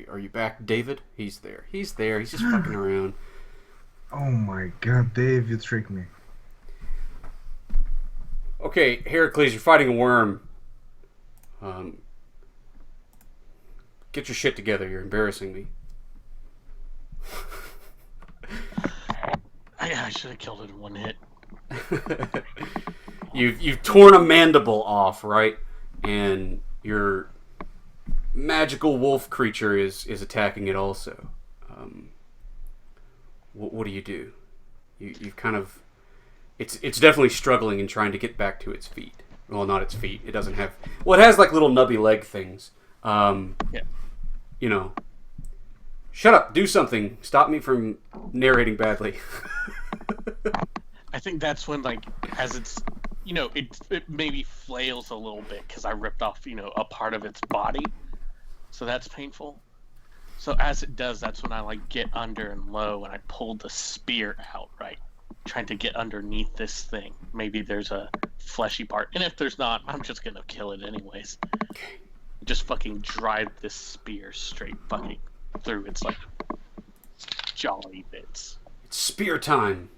Are you back, David? He's there. He's there. He's just fucking around. Oh my god, Dave, you tricked me. Okay, Heracles, you're fighting a worm. Um, get your shit together. You're embarrassing me. I should have killed it in one hit. You've torn a mandible off, right? And your magical wolf creature is attacking it also. What do you do? You've kind of it's definitely struggling and trying to get back to its feet. Well, not its feet. It doesn't have. Well, it has like little nubby leg things. Yeah. You know. Shut up. Do something. Stop me from narrating badly. I think that's when, like, as it's, it maybe flails a little bit because I ripped off, a part of its body. So that's painful. So as it does, that's when I, like, get under and low and I pull the spear out, right? Trying to get underneath this thing. Maybe there's a fleshy part. And if there's not, I'm just gonna kill it anyways. Just fucking drive this spear straight fucking through its, like, jolly bits. It's spear time.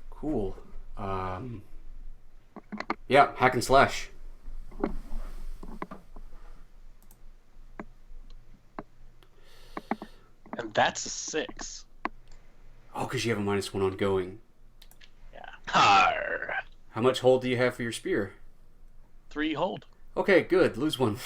Cool. Yeah, hack and slash. And that's a 6. Oh, because you have a -1 ongoing. Yeah. Arr. How much hold do you have for your spear? 3 hold. Okay, good. Lose one.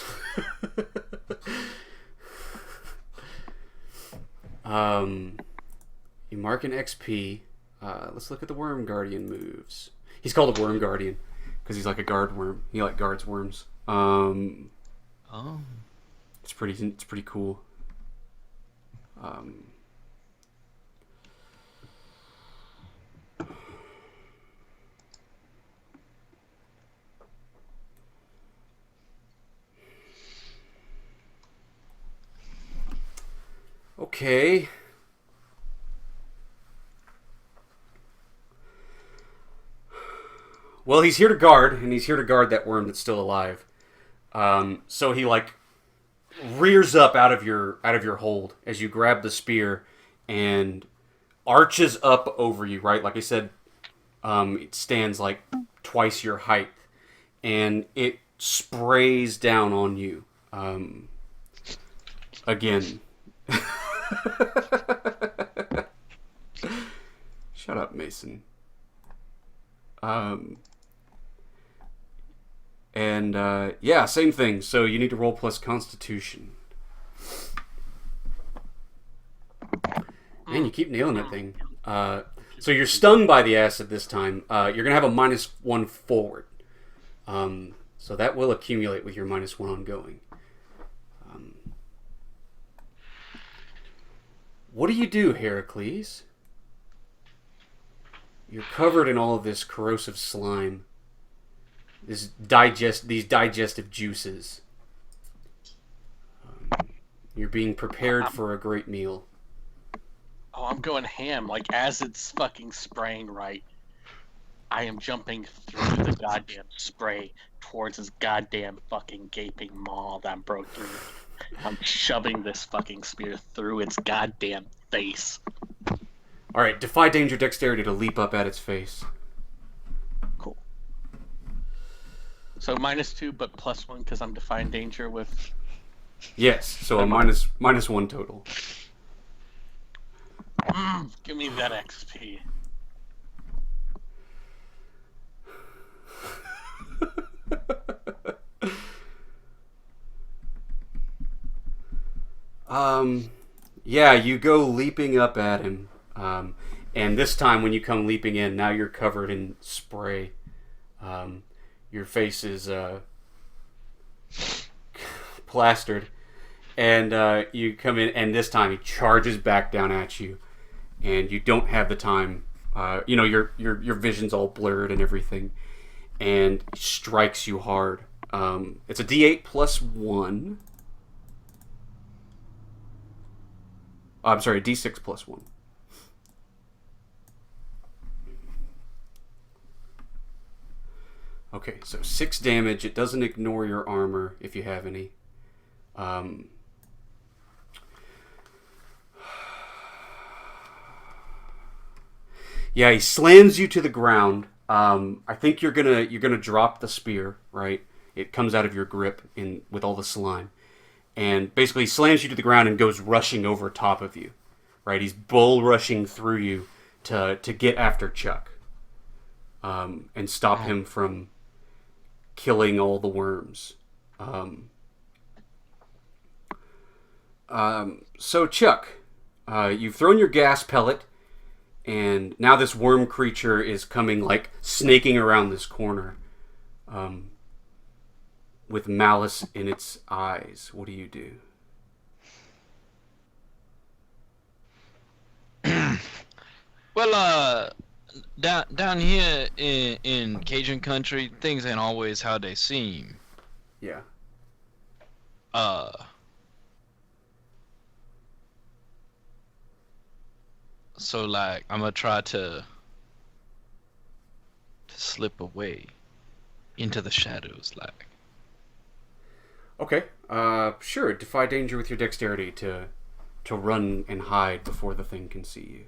You mark an XP. Let's look at the Worm Guardian moves. He's called a Worm Guardian because he's like a guard worm. He like guards worms. Oh. It's pretty cool. Okay. Well, he's here to guard, and he's here to guard that worm that's still alive. So he like rears up out of your hold as you grab the spear and arches up over you. Right, like I said, it stands like twice your height, and it sprays down on you. Again. Shut up, Mason. Yeah, same thing. So you need to roll plus Constitution. Man, you keep nailing that thing. So you're stung by the acid this time. You're gonna have a -1 forward. So that will accumulate with your -1 ongoing. What do you do, Heracles? You're covered in all of this corrosive slime. These digestive juices. You're being prepared for a great meal. Oh, I'm going ham. Like, as it's fucking spraying right, I am jumping through the goddamn spray towards his goddamn fucking gaping maw that broke through. I'm shoving this fucking spear through its goddamn face. Alright, defy danger dexterity to leap up at its face. Cool. So -2, but +1 because I'm defying danger with... Yes, so a -1 total. Give me that XP. Yeah, you go leaping up at him. And this time when you come leaping in, now you're covered in spray. Your face is plastered. And you come in, and this time he charges back down at you. And you don't have the time. Your vision's all blurred and everything. And strikes you hard. It's a D8 plus 1. I'm sorry, D6 plus 1. Okay, so 6 damage. It doesn't ignore your armor if you have any. Um, yeah, he slams you to the ground. I think you're gonna drop the spear, right? It comes out of your grip in with all the slime, and basically slams you to the ground and goes rushing over top of you, right? He's bull rushing through you to get after Chuck, and stop him from killing all the worms. So Chuck, you've thrown your gas pellet, and now this worm creature is coming, like, snaking around this corner, with malice in its eyes. What do you do? Well, down here in Cajun country, things ain't always how they seem. Yeah. Uh, so like I'm gonna try to slip away into the shadows, like. Okay. Sure. Defy danger with your dexterity to run and hide before the thing can see you.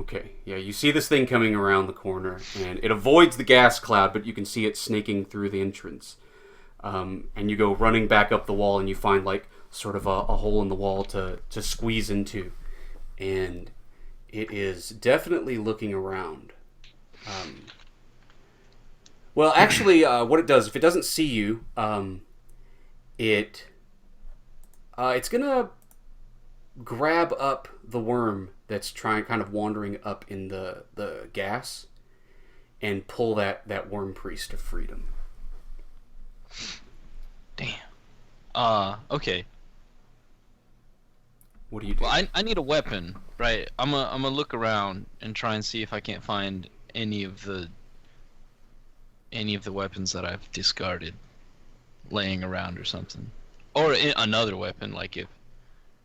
Okay, yeah, you see this thing coming around the corner, and it avoids the gas cloud, but you can see it snaking through the entrance. And you go running back up the wall, and you find, like, sort of a hole in the wall to squeeze into. And it is definitely looking around. Well, actually, what it does, if it doesn't see you, it's gonna grab up the worm that's kind of wandering up in the gas, and pull that worm priest to freedom. Damn. Okay. What do you do? Well, I need a weapon, right? I'm gonna look around and try and see if I can't find any of the weapons that I've discarded laying around or something, or another weapon, like if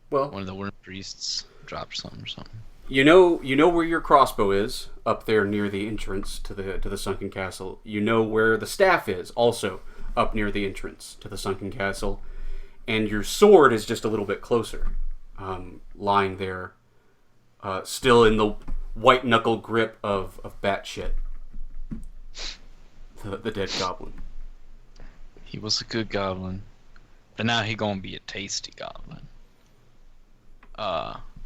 one of the worm priests dropped something or something. You know where your crossbow is, up there near the entrance to the sunken castle. You know where the staff is, also up near the entrance to the sunken castle, and your sword is just a little bit closer, lying there, still in the white knuckle grip of Batshit, the dead goblin. He was a good goblin, but now he gonna be a tasty goblin.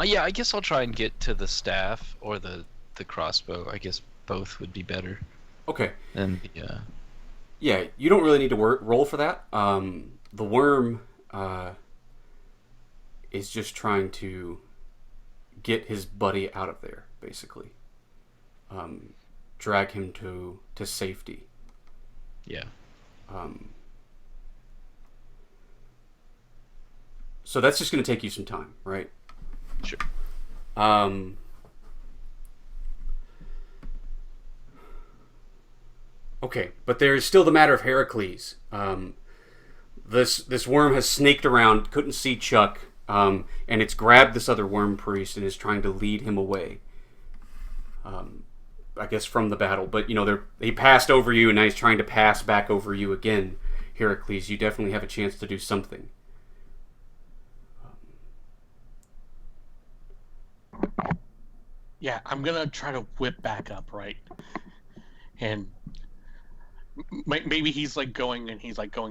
Yeah, I guess I'll try and get to the staff or the crossbow. I guess both would be better. Okay. Than the Yeah, you don't really need to roll for that. The worm is just trying to get his buddy out of there, basically. Drag him to safety. Yeah. So that's just going to take you some time, right? Sure. Okay, but there's still the matter of Heracles. This worm has snaked around, couldn't see Chuck, and it's grabbed this other worm priest and is trying to lead him away. I guess from the battle, but he passed over you, and now he's trying to pass back over you again. Heracles, you definitely have a chance to do something. Yeah, I'm gonna try to whip back up, right? And maybe he's like going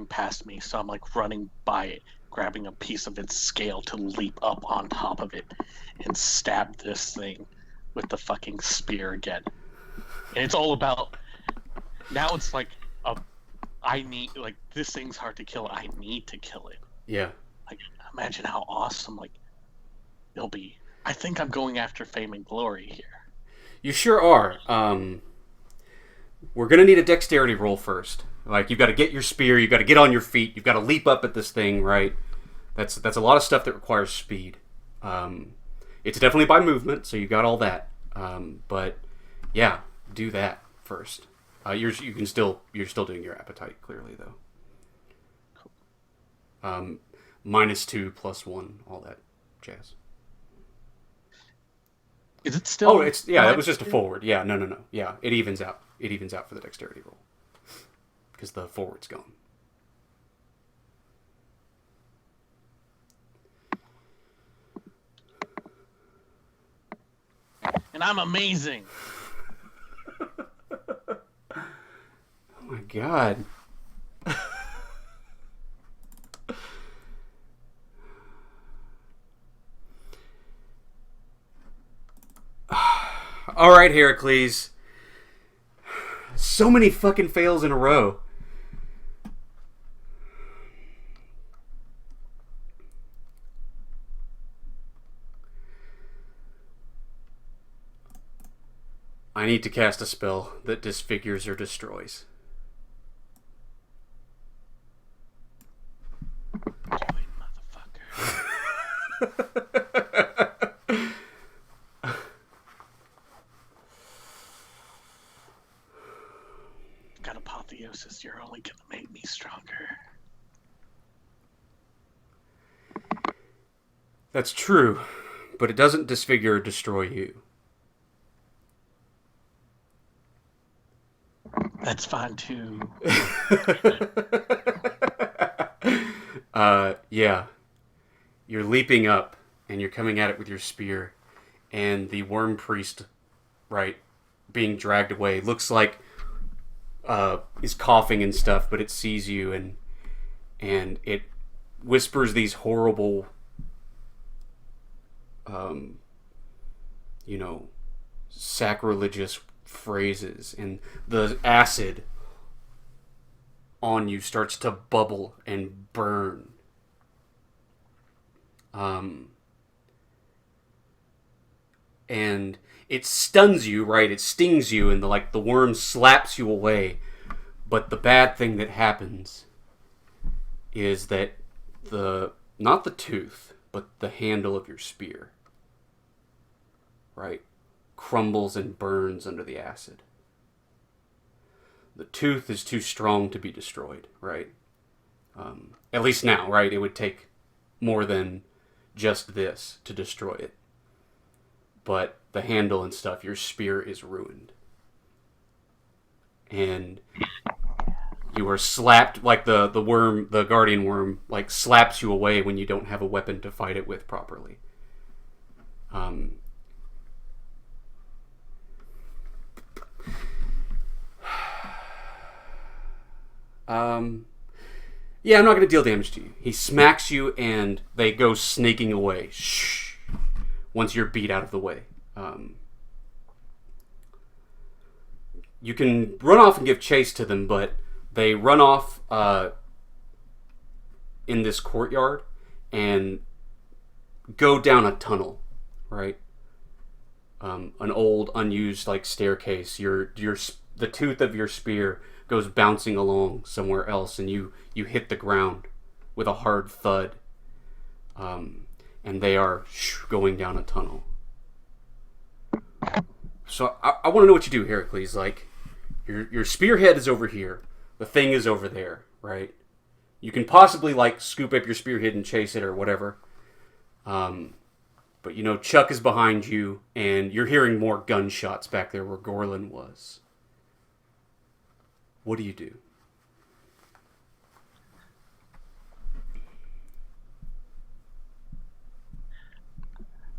past me, so I'm like running by it, grabbing a piece of its scale to leap up on top of it and stab this thing with the fucking spear again. And it's all about, now it's like this thing's hard to kill. I need to kill it. Yeah. Like, imagine how awesome it'll be. I think I'm going after fame and glory here. You sure are. We're gonna need a dexterity roll first. Like, you've got to get your spear, you've got to get on your feet, you've got to leap up at this thing, right? That's a lot of stuff that requires speed. It's definitely by movement, so you got all that. But yeah, do that first. You're still doing your appetite, clearly, though. Cool. -2, +1, all that jazz. Is it still? Oh, that was just a forward. Yeah, no. Yeah, it evens out. It evens out for the dexterity roll. because the forward's gone. And I'm amazing. Oh my god. All right, Heracles. So many fucking fails in a row. I need to cast a spell that disfigures or destroys. Do it, motherfucker. Got apotheosis. You're only gonna make me stronger. That's true, but it doesn't disfigure or destroy you. That's fine too. Yeah. You're leaping up, and you're coming at it with your spear, and the worm priest, right, being dragged away, looks like is coughing and stuff, but it sees you, and it whispers these horrible, sacrilegious phrases, and the acid on you starts to bubble and burn. And it stuns you, right? It stings you, and the worm slaps you away. But the bad thing that happens is that not the tooth, but the handle of your spear, right, crumbles and burns under the acid. The tooth is too strong to be destroyed, right? At least now, right? It would take more than just this to destroy it. But the handle and stuff, your spear is ruined. And you are slapped, like the worm, the guardian worm, like slaps you away when you don't have a weapon to fight it with properly. Yeah, I'm not going to deal damage to you. He smacks you, and they go snaking away. Shh. Once you're beat out of the way. You can run off and give chase to them, but they run off in this courtyard and go down a tunnel, right? An old, unused staircase. The tooth of your spear goes bouncing along somewhere else, and you hit the ground with a hard thud. And they are going down a tunnel. So I want to know what you do, Heracles. Your spearhead is over here. The thing is over there, right? You can possibly scoop up your spearhead and chase it or whatever. But Chuck is behind you, and you're hearing more gunshots back there where Gorlin was. What do you do?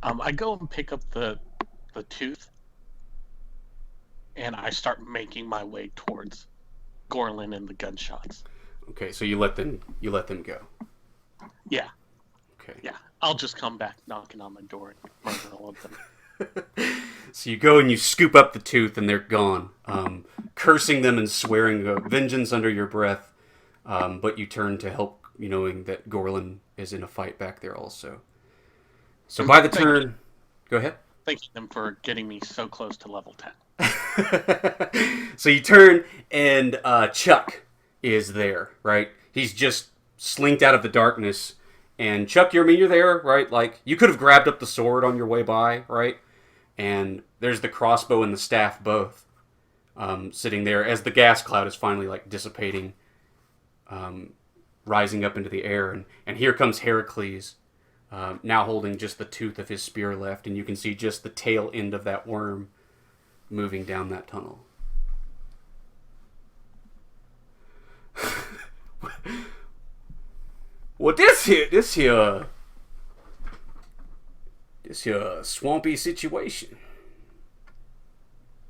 I go and pick up the tooth, and I start making my way towards Gorlin and the gunshots. Okay, so you let them go. Yeah. Okay. Yeah. I'll just come back knocking on my door and murder all of them. So you go and you scoop up the tooth, and they're gone, cursing them and swearing vengeance under your breath. But you turn to help, knowing that Gorlin is in a fight back there also. So by the turn... Go ahead. Thank them for getting me so close to level 10. So you turn, and Chuck is there, right? He's just slinked out of the darkness. And Chuck, you're there, right? You could have grabbed up the sword on your way by, right? And there's the crossbow and the staff both sitting there as the gas cloud is finally dissipating, rising up into the air. And here comes Heracles, now holding just the tooth of his spear left, and you can see just the tail end of that worm moving down that tunnel. Well, this here swampy situation.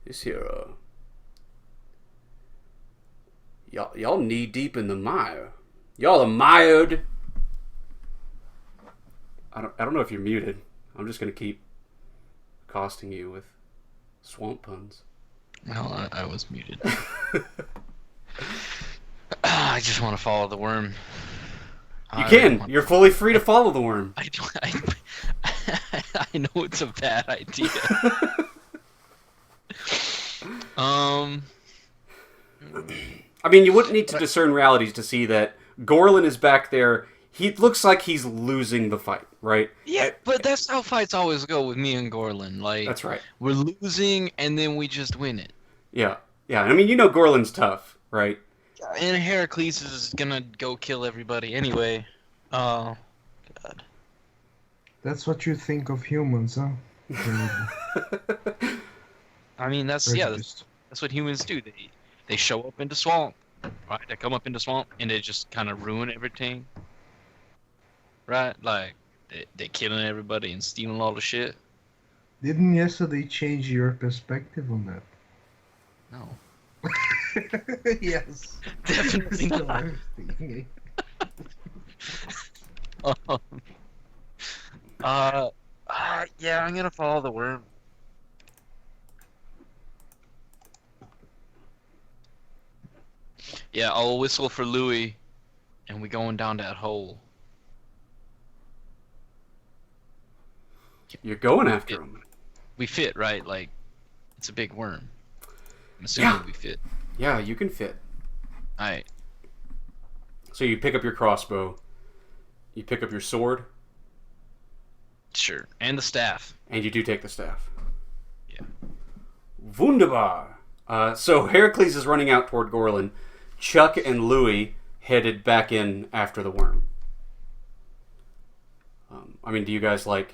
This here, y'all knee deep in the mire. Y'all are mired. I don't know if you're muted. I'm just gonna keep accosting you with swamp puns. No, I was muted. I just want to follow the worm. You can. You're fully free to follow the worm. I know it's a bad idea. I mean, you wouldn't need to discern realities to see that Gorlin is back there. He looks like he's losing the fight, right? Yeah, but that's how fights always go with me and Gorlin. Like, that's right. We're losing, and then we just win it. Yeah. I mean, you know Gorlin's tough, right? And Heracles is gonna go kill everybody anyway. Oh, God. That's what you think of humans, huh? I mean, that's what humans do. They show up into swamp, right? They come up into swamp and they just kind of ruin everything, right? Like they killing everybody and stealing all the shit. Didn't yesterday change your perspective on that? No. Yes. Definitely not. Yeah, I'm gonna follow the worm. Yeah, I'll whistle for Louis, and we going down that hole. You're going after him. We fit, right? Like, it's a big worm. I'm assuming we fit. Yeah, you can fit. Alright. So you pick up your crossbow. You pick up your sword. Sure. And the staff. And you do take the staff. Yeah. Wunderbar. So Heracles is running out toward Gorlin. Chuck and Louis headed back in after the worm. I mean, do you guys do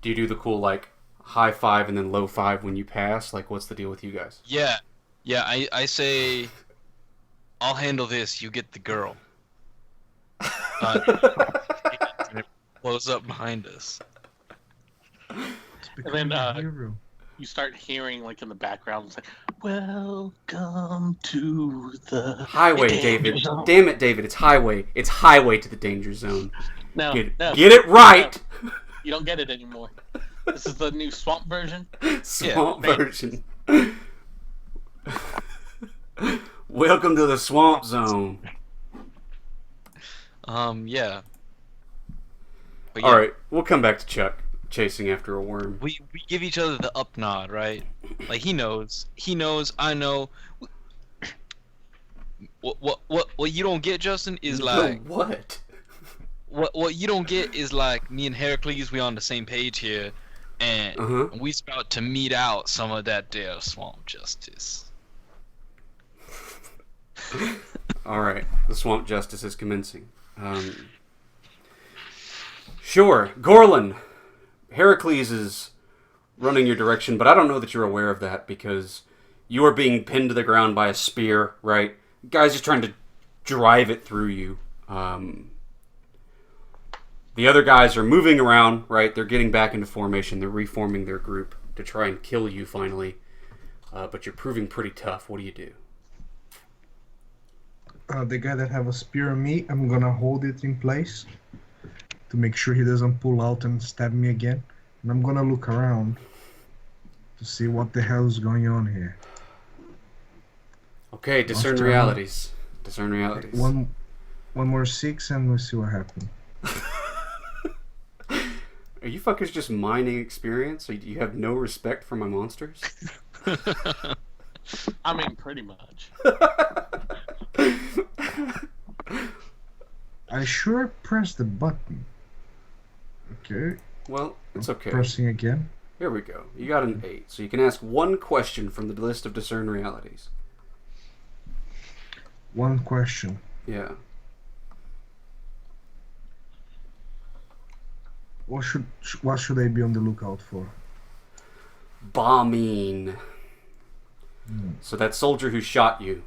you do the cool high five and then low five when you pass? Like, what's the deal with you guys? Yeah. I say, I'll handle this. You get the girl. And it blows up behind us. And then you start hearing in the background, it's like, "Welcome to the highway, David. Zone. Damn it, David! It's highway. It's highway to the danger zone. No, get it right. No, you don't get it anymore. This is the new swamp version. Swamp version. Welcome to the swamp zone. Yeah. All right, we'll come back to Chuck chasing after a worm. We give each other the up nod, right? Like, he knows, I know. What you don't get, Justin, is what? What you don't get is me and Heracles, we on the same page here, and we about to meet out some of that there swamp justice. All right, the swamp justice is commencing. Sure, Gorlin. Heracles is running your direction, but I don't know that you're aware of that because you are being pinned to the ground by a spear, right? Guy's just trying to drive it through you. The other guys are moving around, right? They're getting back into formation. They're reforming their group to try and kill you finally. But you're proving pretty tough. What do you do? The guy that have a spear on me, I'm gonna hold it in place to make sure he doesn't pull out and stab me again. And I'm gonna look around to see what the hell is going on here. Okay, discern realities. Discern realities. One more 6 and we'll see what happens. Are you fuckers just mining experience? Or you have no respect for my monsters? I mean, pretty much. I sure pressed the button. Okay. Well, it's okay. Pressing again. Here we go. You got an 8, so you can ask one question from the list of discern realities. One question. Yeah. What should I be on the lookout for? Bameen. So that soldier who shot you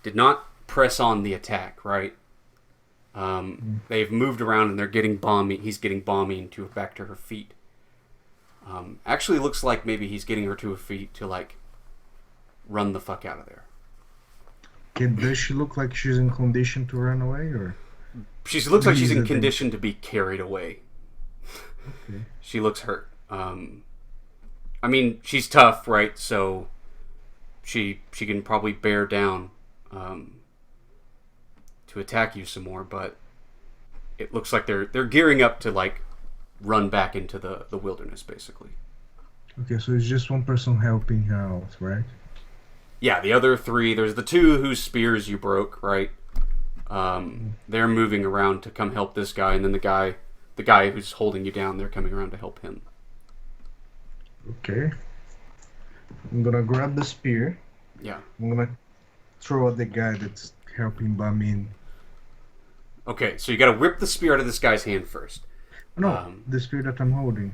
did not press on the attack, right? They've moved around and they're getting Bameen. He's getting Bameen to back to her feet. Actually, looks like maybe he's getting her to her feet to like run the fuck out of there. Okay, does she look like she's in condition to run away, or? She looks like she's in condition to be carried away. Okay. She looks hurt. I mean, she's tough, right? So she can probably bear down to attack you some more, but it looks like they're gearing up to like run back into the wilderness, basically. Okay, so it's just one person helping her out, right? Yeah, the other three. There's the two whose spears you broke, right? They're moving around to come help this guy, and then the guy who's holding you down, they're coming around to help him. Okay. I'm gonna grab the spear. Yeah. I'm gonna throw at the guy that's helping Bameen. Okay, so you gotta rip the spear out of this guy's hand first. No, the spear that I'm holding.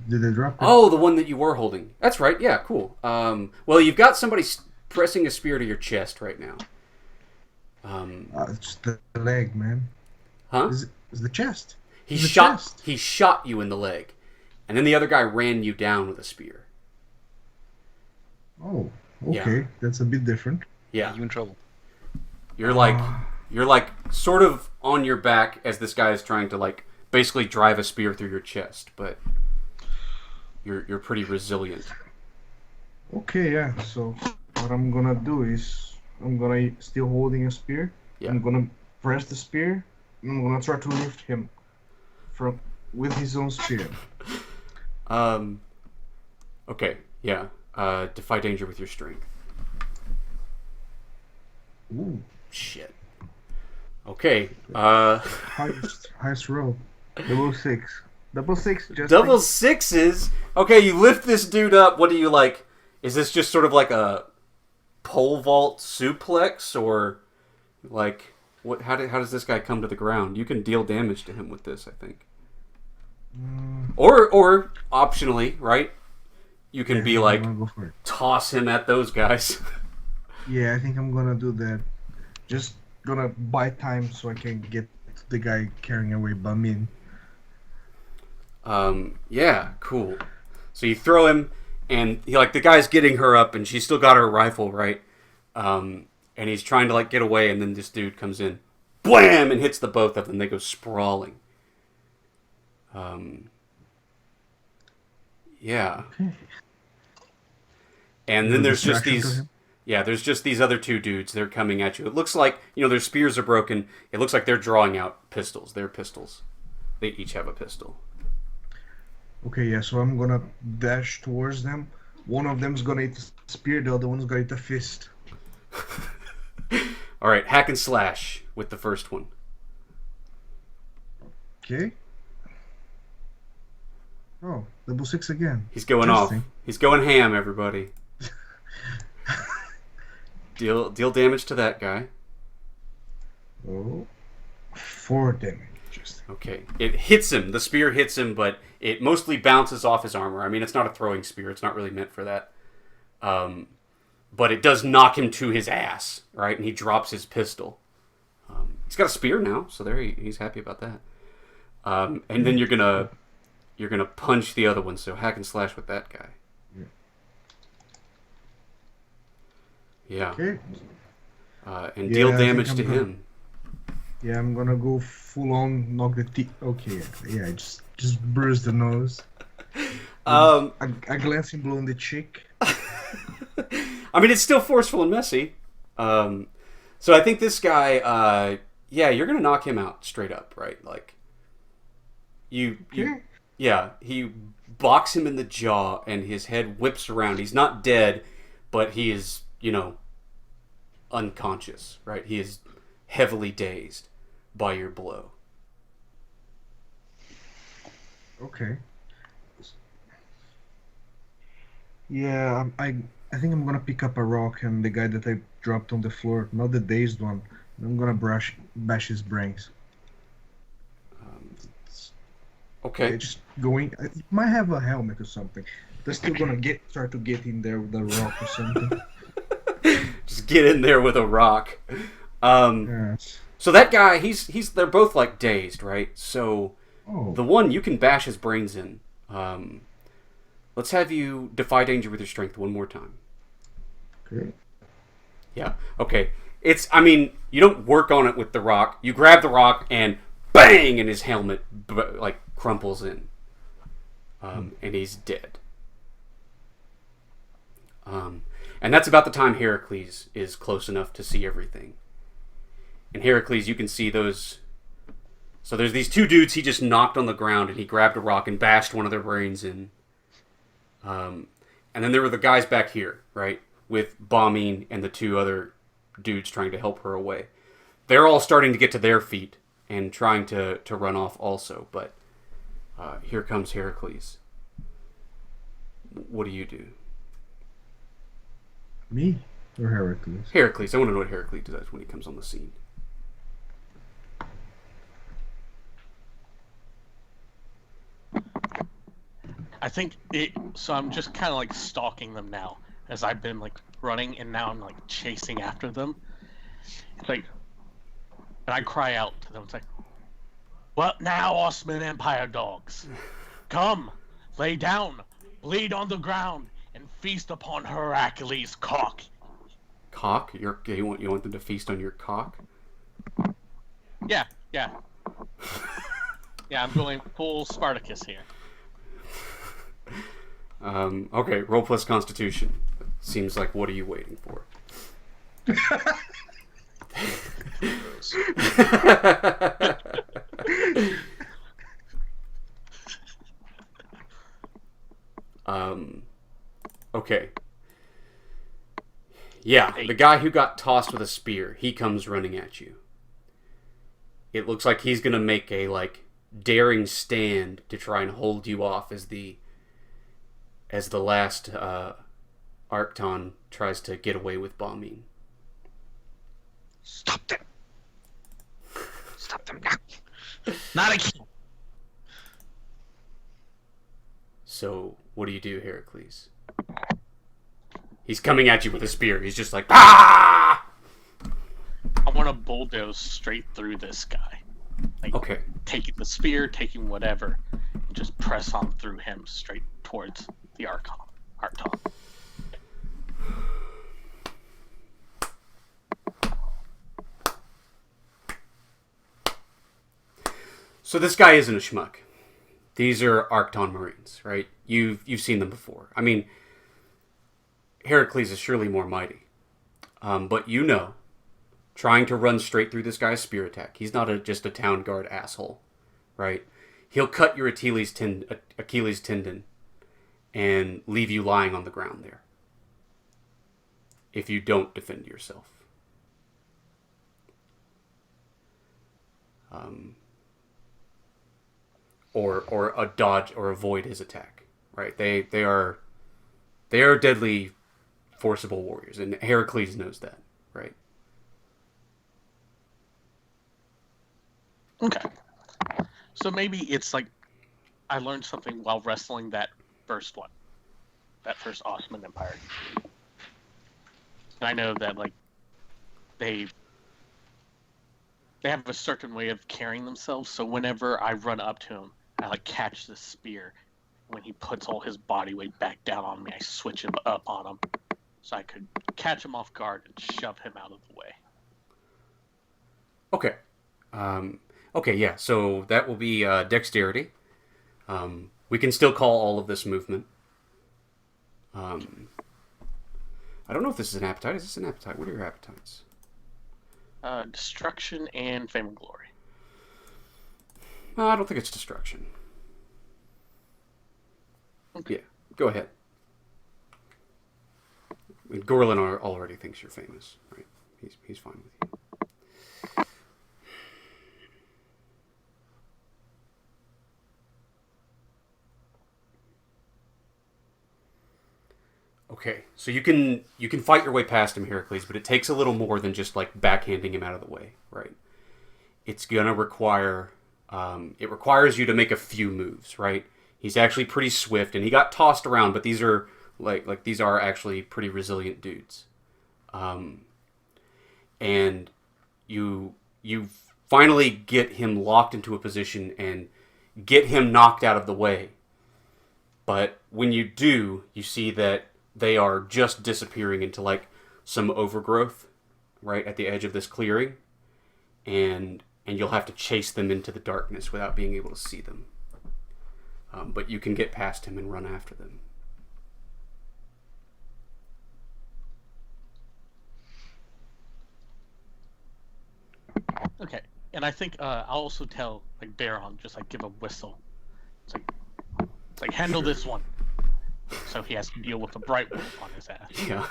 Did I drop it? Oh, the one that you were holding. That's right. Yeah, cool. Well, you've got somebody pressing a spear to your chest right now. It's the leg, man. Huh? It's the chest. He shot you in the leg, and then the other guy ran you down with a spear. Oh, okay. Yeah. That's a bit different. Yeah. You in trouble. You're like sort of on your back as this guy is trying to like basically drive a spear through your chest, but you're pretty resilient. Okay, yeah. So what I'm gonna do is I'm gonna still holding a spear. Yeah. I'm gonna press the spear. And I'm gonna try to lift him with his own spear. Okay. Yeah. Defy danger with your strength. Ooh. Shit. Okay. Highest roll. Double six. Just Double sixes. Okay, you lift this dude up. What do you like? Is this just sort of like a pole vault suplex, or like what? How does this guy come to the ground? You can deal damage to him with this, I think. Or optionally, right? You can be like toss him at those guys. Yeah, I think I'm gonna do that. Just gonna buy time so I can get the guy carrying away Bameen. Yeah, cool. So you throw him, and the guy's getting her up, and she's still got her rifle, right? And he's trying to like get away, and then this dude comes in, blam, and hits the both of them. They go sprawling. Yeah. Okay. And then there's just these other two dudes. They're coming at you. It looks like, their spears are broken. It looks like they're drawing out pistols. They're pistols. They each have a pistol. Okay, yeah, so I'm gonna dash towards them. One of them's gonna eat a spear, the other one's gonna eat a fist. Alright, hack and slash with the first one. Okay. Oh, double six again. He's going off. He's going ham, everybody. Deal damage to that guy. Oh, 4 damage. Okay. It hits him. The spear hits him, but it mostly bounces off his armor. I mean, it's not a throwing spear. It's not really meant for that. But it does knock him to his ass, right? And he drops his pistol. He's got a spear now, so he's happy about that. And then you're gonna punch the other one, so hack and slash with that guy. Yeah. Okay. And deal damage to him. Yeah, I'm gonna go full on knock the teeth. Okay, yeah, just bruise the nose. A glancing blow in the cheek. I mean, it's still forceful and messy. So I think this guy, you're gonna knock him out straight up, right? Like, you he box him in the jaw, and his head whips around. He's not dead, but he is, unconscious, right? He is heavily dazed by your blow. Okay. Yeah, I think I'm gonna pick up a rock and the guy that I dropped on the floor, not the dazed one. I'm gonna bash his brains. Okay. Just going. It might have a helmet or something. They're still gonna start to get in there with a rock or something. Just get in there with a rock. Yes. So that guy, they're both like dazed, right? So Oh, the one you can bash his brains in. Let's have you defy danger with your strength one more time. okay. Yeah. Okay. I mean, you don't work on it with the rock. You grab the rock and bang, and his helmet like crumples in, and he's dead. And that's about the time Heracles is close enough to see everything. And Heracles, you can see those. So there's these two dudes he just knocked on the ground, and he grabbed a rock and bashed one of their brains in. And then there were the guys back here, right, with Bameen and the two other dudes trying to help her away. They're all starting to get to their feet and trying to run off also, but here comes Heracles. What do you do? Me or Heracles? Heracles. I want to know what Heracles does when he comes on the scene. I think it. So I'm just kind of like stalking them now, as I've been like running, and now I'm like chasing after them. It's like, and I cry out to them. It's like, "What now, Osman Empire dogs? Come, lay down, bleed on the ground, and feast upon Heracles' cock." Cock? You want them to feast on your cock? Yeah. Yeah, I'm going full Spartacus here. Okay, roll plus Constitution. Seems like, what are you waiting for? Okay. Yeah, the guy who got tossed with a spear, he comes running at you. It looks like he's gonna make a, like, daring stand to try and hold you off as the last Arcton tries to get away with Bameen. Stop them! Stop them now! Not again! So, what do you do, Heracles? He's coming at you with a spear. He's just like, ah! I want to bulldoze straight through this guy. Like, Okay. taking the spear, taking whatever, and just press on through him straight towards the Archon. So this guy isn't a schmuck. These are Arcton Marines, right? You've seen them before. I mean, Heracles is surely more mighty. But you know, trying to run straight through this guy's spear attack, he's not just a town guard asshole, right? He'll cut your Achilles tendon and leave you lying on the ground there if you don't defend yourself. Or a dodge or avoid his attack, right? They are deadly, forcible warriors, and Heracles knows that, right? Okay. So maybe it's like I learned something while wrestling that first Ottoman Empire. And I know that like they have a certain way of carrying themselves, so whenever I run up to him, I like catch the spear. When he puts all his body weight back down on me, I switch him up on him so I could catch him off guard and shove him out of the way. Okay. Okay, yeah, so that will be dexterity. We can still call all of this movement. I don't know if this is an appetite. Is this an appetite? What are your appetites? Destruction and fame and glory. I don't think it's destruction. Okay. Yeah, go ahead. I mean, Gorlin already thinks you're famous, right? He's fine with you. Okay, so you can fight your way past him, Heracles, but it takes a little more than just like backhanding him out of the way, right? It's gonna require it requires you to make a few moves, right? He's actually pretty swift, and he got tossed around, but these are like these are actually pretty resilient dudes. And you you finally get him locked into a position and get him knocked out of the way. But when you do, you see that they are just disappearing into like some overgrowth right at the edge of this clearing, and you'll have to chase them into the darkness without being able to see them. But you can get past him and run after them. Okay, and I think I'll also tell like Baron, just like give a whistle. It's like handle this one. So he has to deal with a bright wolf on his ass. Yeah,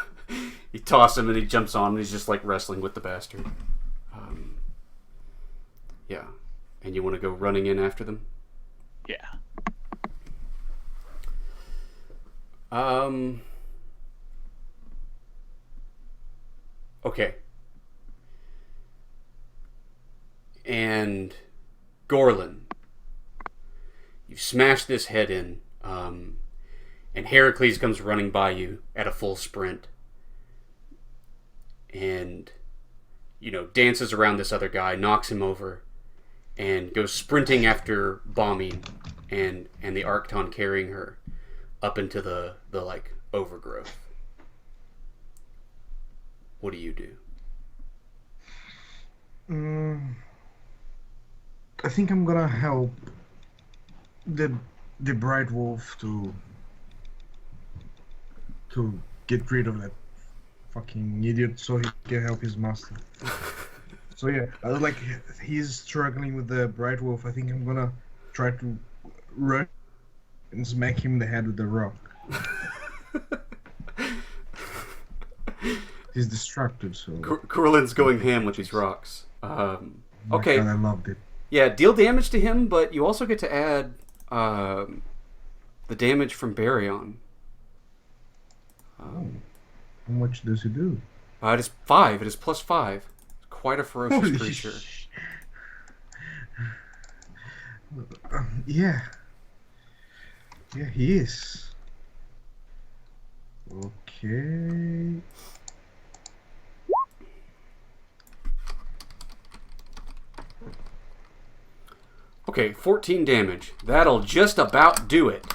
you toss him and he jumps on and he's just like wrestling with the bastard. Yeah, and you want to go running in after them? Yeah. Okay. And Gorlin, you smash this head in, and Heracles comes running by you at a full sprint, and dances around this other guy, knocks him over, and goes sprinting after Bameen and the Arcton carrying her up into the like overgrowth. What do you do? I think I'm gonna help the bright wolf to get rid of that fucking idiot so he can help his master. So yeah, I was like, he's struggling with the bright wolf. I think I'm gonna try to run and smack him in the head with the rock. He's distracted, so... Corlin's going ham with these rocks. Okay. God, I loved it. Yeah, deal damage to him, but you also get to add the damage from Baryon. How much does he do? It is 5. It is plus 5. Quite a ferocious creature. Yeah. Yeah, he is. Okay. Okay, 14 damage. That'll just about do it.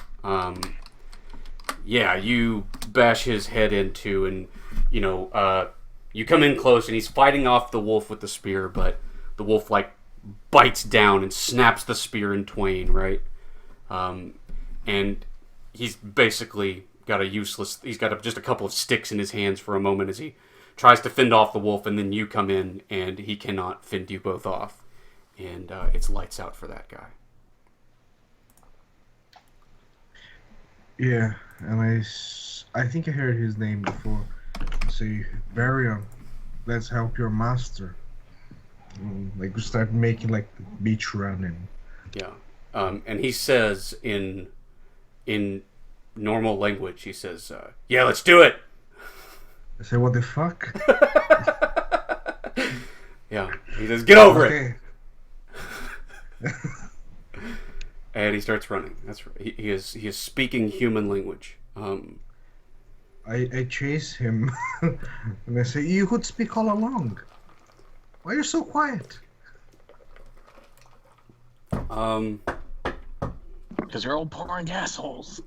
Yeah, you bash his head into, and you come in close, and he's fighting off the wolf with the spear, but the wolf like bites down and snaps the spear in twain, right? And he's basically got he's got just a couple of sticks in his hands for a moment as he tries to fend off the wolf, and then you come in, and he cannot fend you both off. And it's lights out for that guy. Yeah, and I think I heard his name before. Say, Varian, let's help your master. Like, we start making like the beach running. Yeah, and he says in normal language, he says, "Yeah, let's do it." I say, "What the fuck?" Yeah, he says, "Get over it." Okay. And he starts running. That's right. He is speaking human language. I chase him and I say, "You could speak all along. Why are you so quiet?" Because you're all boring assholes.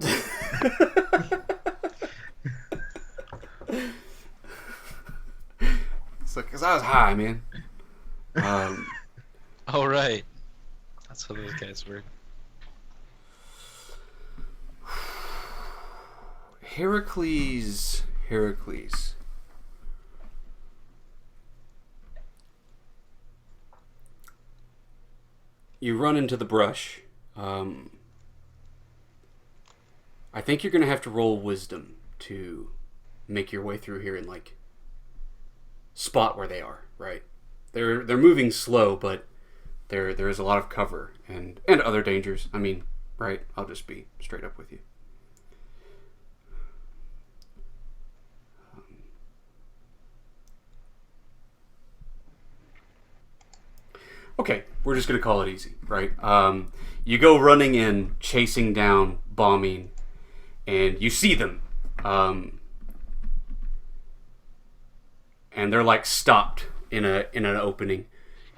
It's like, 'cause I was high, man. Oh, right. That's how those guys work. Heracles. You run into the brush. I think you're going to have to roll wisdom to make your way through here and like spot where they are, right? They're moving slow, but there is a lot of cover and other dangers. I mean, right? I'll just be straight up with you. Okay, we're just going to call it easy, right? You go running in, chasing down, bombing, and you see them. And they're like stopped in an opening.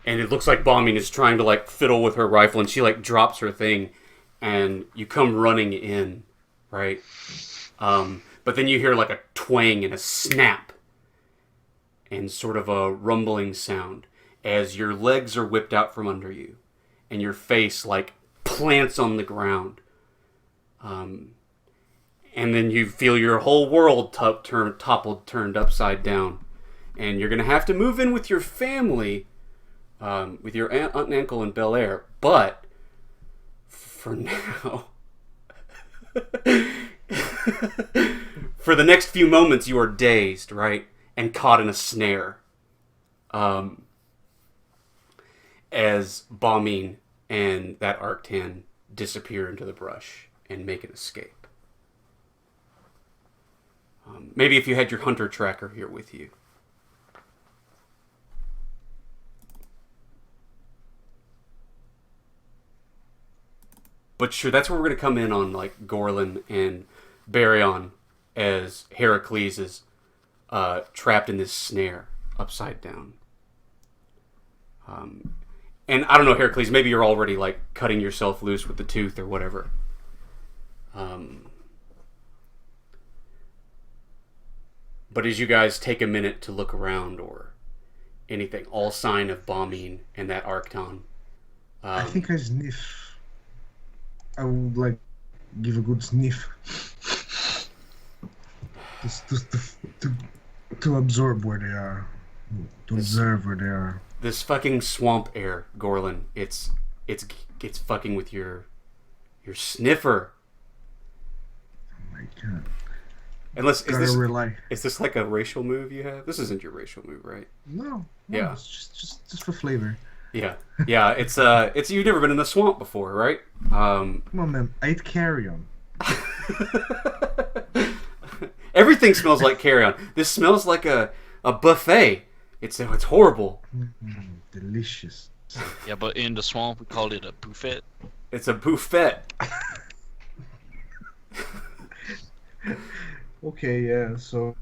And it looks like Bameen is trying to like fiddle with her rifle, and she like drops her thing, and you come running in, right? But then you hear like a twang and a snap, and sort of a rumbling sound as your legs are whipped out from under you, and your face like plants on the ground. And then you feel your whole world turned upside down, and you're gonna have to move in with your family. With your aunt and uncle in Bel Air, but for now, for the next few moments, you are dazed, right, and caught in a snare. As Bameen and that Arctan disappear into the brush and make an escape. Maybe if you had your hunter tracker here with you. But sure, that's where we're going to come in on like Gorlin and Baryon as Heracles is trapped in this snare upside down. And I don't know, Heracles, maybe you're already like cutting yourself loose with the tooth or whatever. But as you guys take a minute to look around or anything, all sign of Bameen and that Arctan. I think I sniff. I would like give a good sniff, just to absorb where they are, to observe where they are. This fucking swamp air, Gorlin. It's fucking with your sniffer. Oh my god! Unless rely. Is this like a racial move you have? This isn't your racial move, right? No. Yeah. It's just for flavor. Yeah. It's you've never been in the swamp before, right? Come on, man. I'd carry on. Everything smells like carry-on. This smells like a buffet. It's horrible. Delicious. Yeah, but in the swamp we called it a buffet. It's a buffet. Okay, yeah. So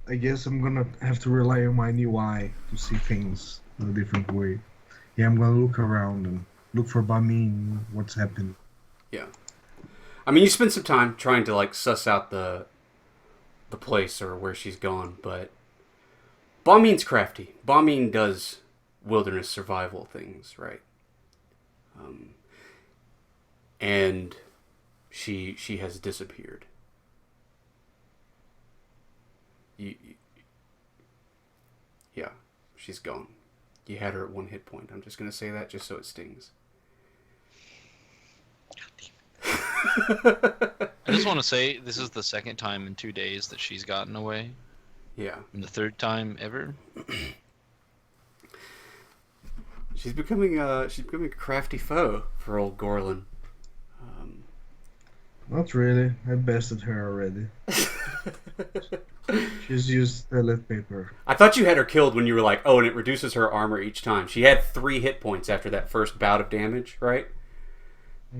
I guess I'm gonna have to rely on my new eye to see things in a different way. Yeah, I'm gonna look around and look for Bameen. What's happened? Yeah. I mean, you spend some time trying to like suss out the place or where she's gone, but Bameen's crafty. Bameen does wilderness survival things, right? And she has disappeared. Yeah, she's gone. You had her at 1 hit point. I'm just gonna say that just so it stings. I just want to say this is the second time in 2 days that she's gotten away. Yeah. And the third time ever. She's becoming a crafty foe for old Gorlin. Not really. I bested her already. She's used toilet paper. I thought you had her killed when you were like, oh, and it reduces her armor each time. She had 3 hit points after that first bout of damage, right?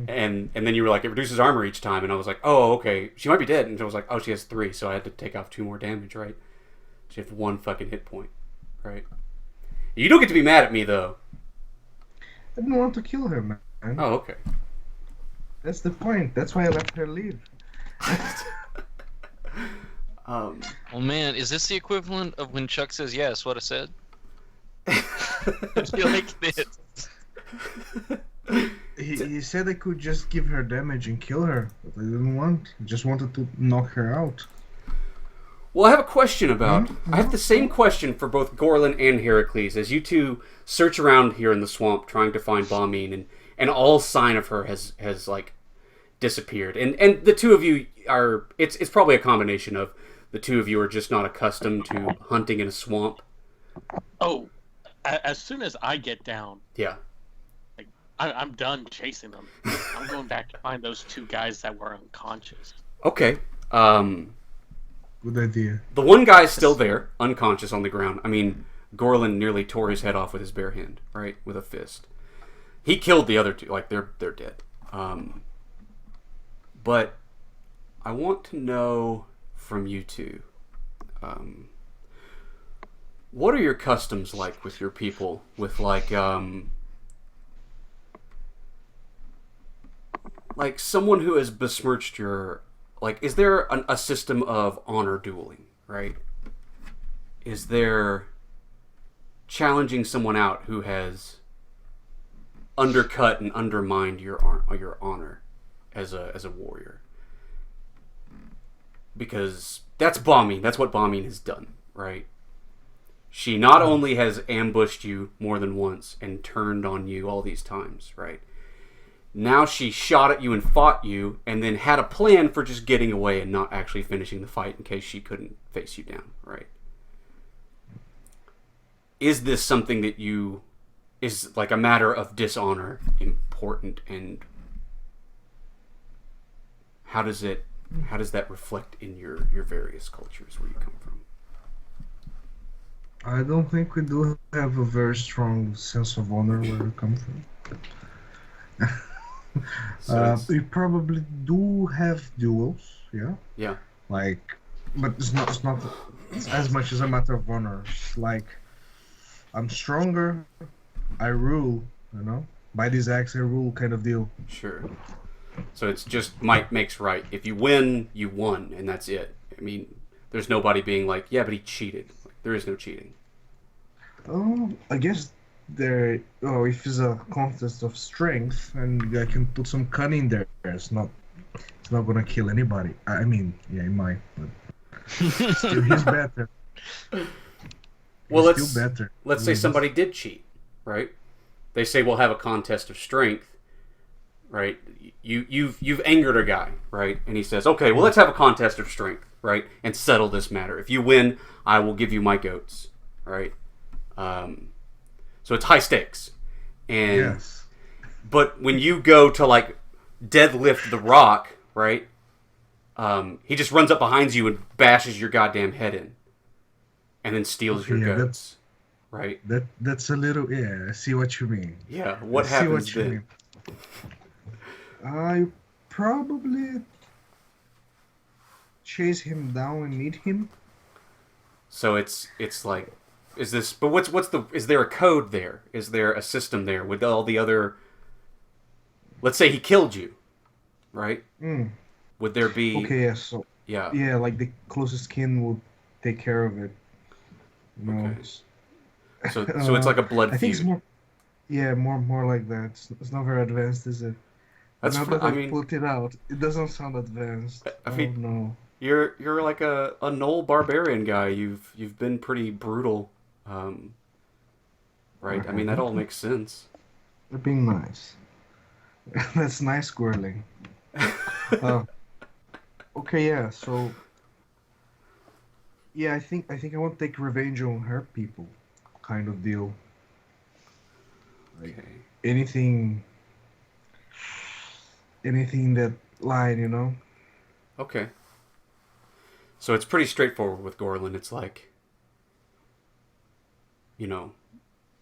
And then you were like, it reduces armor each time, and I was like, oh, okay, she might be dead. And I was like, oh, she has 3, so I had to take off 2 more damage, right? She has 1 fucking hit point, right? You don't get to be mad at me, though. I didn't want to kill her, man. Oh, okay. That's the point. That's why I let her leave. Oh man, is this the equivalent of when Chuck says yes, what I said? I feel like this. He said I could just give her damage and kill her, but I didn't want. I just wanted to knock her out. Well, I have a question about... I have the same question for both Gorlin and Heracles, as you two search around here in the swamp trying to find Bameen, and all sign of her has like, disappeared. And the two of you are... It's probably a combination of the two of you are just not accustomed to hunting in a swamp. Oh, as soon as I get down... Yeah. I'm done chasing them. I'm going back to find those 2 guys that were unconscious. Okay. Good idea. The one guy's still there, unconscious on the ground. I mean, Gorlin nearly tore his head off with his bare hand, right? With a fist. He killed the other 2. Like, they're dead. But I want to know from you two. what are your customs like with your people? With like someone who has besmirched your, like, is there a system of honor dueling, right? Is there challenging someone out who has undercut and undermined your honor as a warrior? Because that's Bameen. That's what Bameen has done, right? She not only has ambushed you more than once and turned on you all these times, right? Now she shot at you and fought you, and then had a plan for just getting away and not actually finishing the fight in case she couldn't face you down, right? Is this something that is like a matter of dishonor important, and how does that reflect in your various cultures where you come from? I don't think we do have a very strong sense of honor where we come from. We probably do have duels, yeah. Yeah. Like, but it's not as much as a matter of honor. It's like, I'm stronger, I rule, by this axe I rule kind of deal. Sure. So it's just might makes right. If you win, you won, and that's it. I mean, there's nobody being like, yeah, but he cheated. There is no cheating. Oh, I guess if it's a contest of strength, and I can put some cunning there, it's not gonna kill anybody. I mean, yeah, it might, but still, he's better. Well, better. Let's say somebody did cheat, right? They say we'll have a contest of strength, right? You've angered a guy, right? And he says, okay, well, let's have a contest of strength, right? And settle this matter. If you win, I will give you my goats, right? So it's high stakes. And yes. But when you go to like deadlift the rock, right? He just runs up behind you and bashes your goddamn head in, and then steals your goats, right? That's a little, yeah. I see what you mean. Yeah, what happens then? I probably chase him down and meet him. So it's like, is this? But is there a code there? Is there a system there with all the other? Let's say he killed you, right? Mm. Would there be? Okay, yeah. So yeah, like the closest kin will take care of it. Okay. So it's like a blood feud. I think it's more. Yeah, more like that. It's not very advanced, is it? That's now that I put it out, it doesn't sound advanced. I mean, no. You're like a Knoll barbarian guy. You've been pretty brutal, right? I mean, that all makes sense. They're being nice. That's nice squirreling. Okay, yeah. So yeah, I think I want to take revenge on her people, kind of deal. Like, okay. Anything that line, Okay. So it's pretty straightforward with Gorlin. It's like, and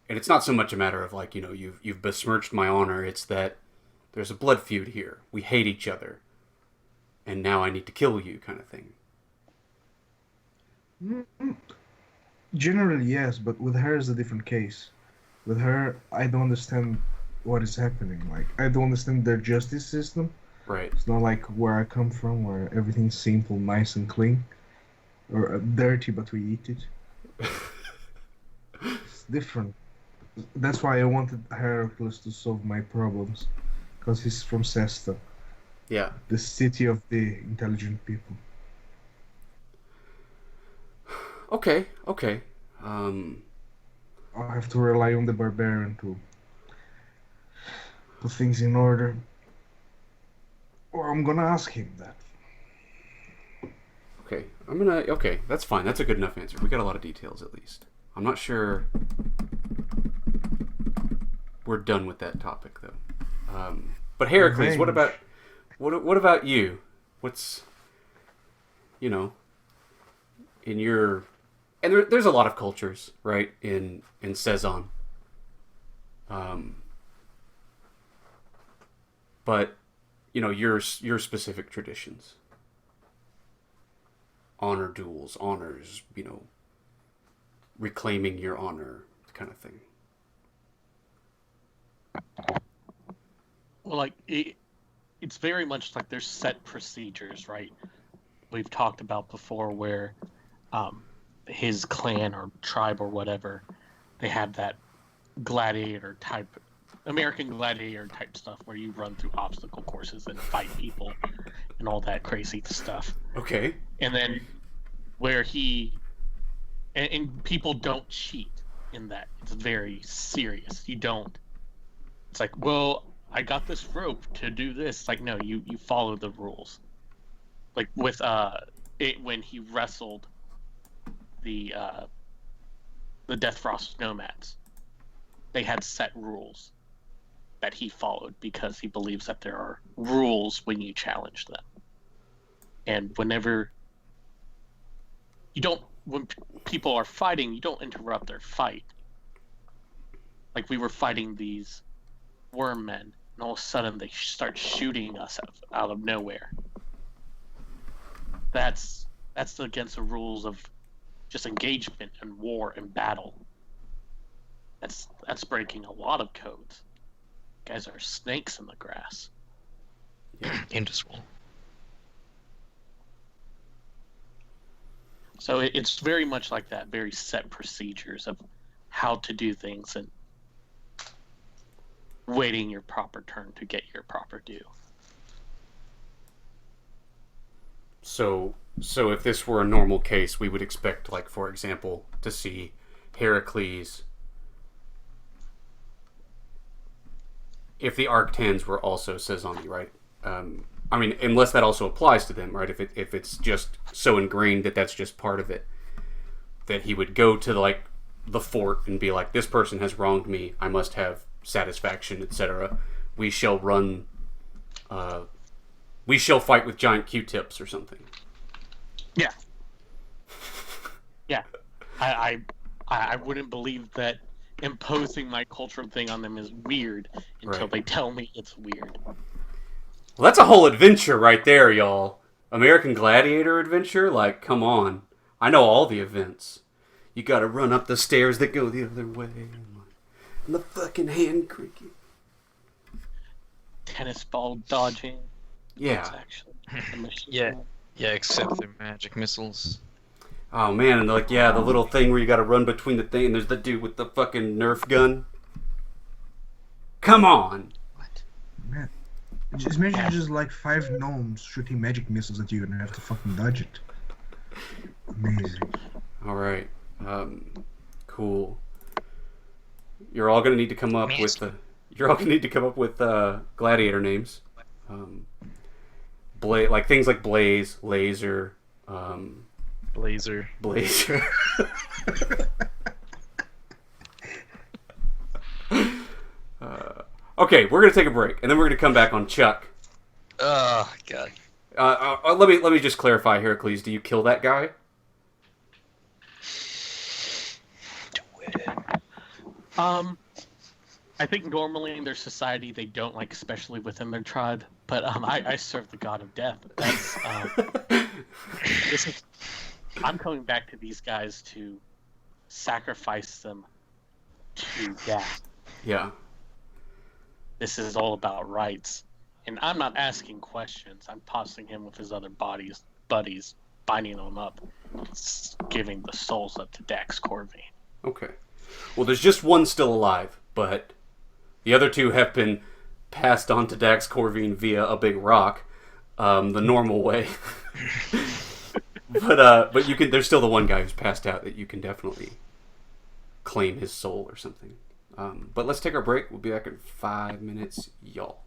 it's not so much a matter of like, you've besmirched my honor. It's that there's a blood feud here. We hate each other, and now I need to kill you, kind of thing. Generally, yes, but with her is a different case. With her, I don't understand what is happening. Like, I don't understand their justice system. Right. It's not like where I come from, where everything's simple, nice, and clean. Or dirty, but we eat it. It's different. That's why I wanted Heracles to solve my problems. Because he's from Cesta. Yeah. The city of the intelligent people. Okay. I'll have to rely on the barbarian to put things in order. Or I'm gonna ask him that. Okay, that's fine. That's a good enough answer. We got a lot of details at least. I'm not sure we're done with that topic though. But Heracles, what about you? What's in your, and there's a lot of cultures, right, in Cezanne. But your specific traditions. Honor duels, honors, reclaiming your honor kind of thing. Well, like it's very much like there's set procedures, right? We've talked about before where his clan or tribe or whatever, they have that gladiator type, American gladiator type stuff where you run through obstacle courses and fight people and all that crazy stuff. Okay. And then where and people don't cheat in that. It's very serious. You don't. It's like, well, I got this rope to do this. It's like, no, you follow the rules. Like with when he wrestled the Death Frost nomads, they had set rules that he followed because he believes that there are rules when you challenge them. And whenever when people are fighting, you don't interrupt their fight. Like we were fighting these worm men, and all of a sudden they start shooting us out of nowhere. That's against the rules of just engagement and war and battle. That's breaking a lot of codes. Guys are snakes in the grass. Into swamp. So it's very much like that, very set procedures of how to do things and waiting your proper turn to get your proper due. So if this were a normal case, we would expect, like, for example, to see Heracles. If the Arctans were also Sezoni, right? I mean, unless that also applies to them, right? If it's just so ingrained that that's just part of it, that he would go to the fort and be like, this person has wronged me, I must have satisfaction, etc. We shall run. We shall fight with giant Q-tips or something. Yeah. Yeah. I wouldn't believe that imposing my cultural thing on them is weird until Right. they tell me it's weird. Well, that's a whole adventure right there, y'all. American Gladiator adventure? Like, come on. I know all the events. You gotta run up the stairs that go the other way. And the fucking hand creaking. Tennis ball dodging. Yeah. It's actually a machine. Yeah, except they're magic missiles. Oh, man, and the little thing where you gotta run between the thing, and there's the dude with the fucking Nerf gun. Come on! What? Man, just imagine just like 5 gnomes shooting magic missiles at you and you have to fucking dodge it. Amazing. Alright. Cool. You're all gonna need to come up with gladiator names. Things like Blaze, Laser, Blazer. Okay, we're gonna take a break, and then we're gonna come back on Chuck. Oh god. Let me just clarify, Heracles. Do you kill that guy? Do it. I think normally in their society they don't, like, especially within their tribe. But I serve the god of death. That's I'm coming back to these guys to sacrifice them to death. Yeah. This is all about rights. And I'm not asking questions. I'm tossing him with his other buddies, binding them up, giving the souls up to Dax Corvine. Okay. Well, there's just one still alive, but the other 2 have been passed on to Dax Corvine via a big rock, the normal way. But there's still the one guy who's passed out that you can definitely claim his soul or something. But let's take our break. We'll be back in 5 minutes, y'all.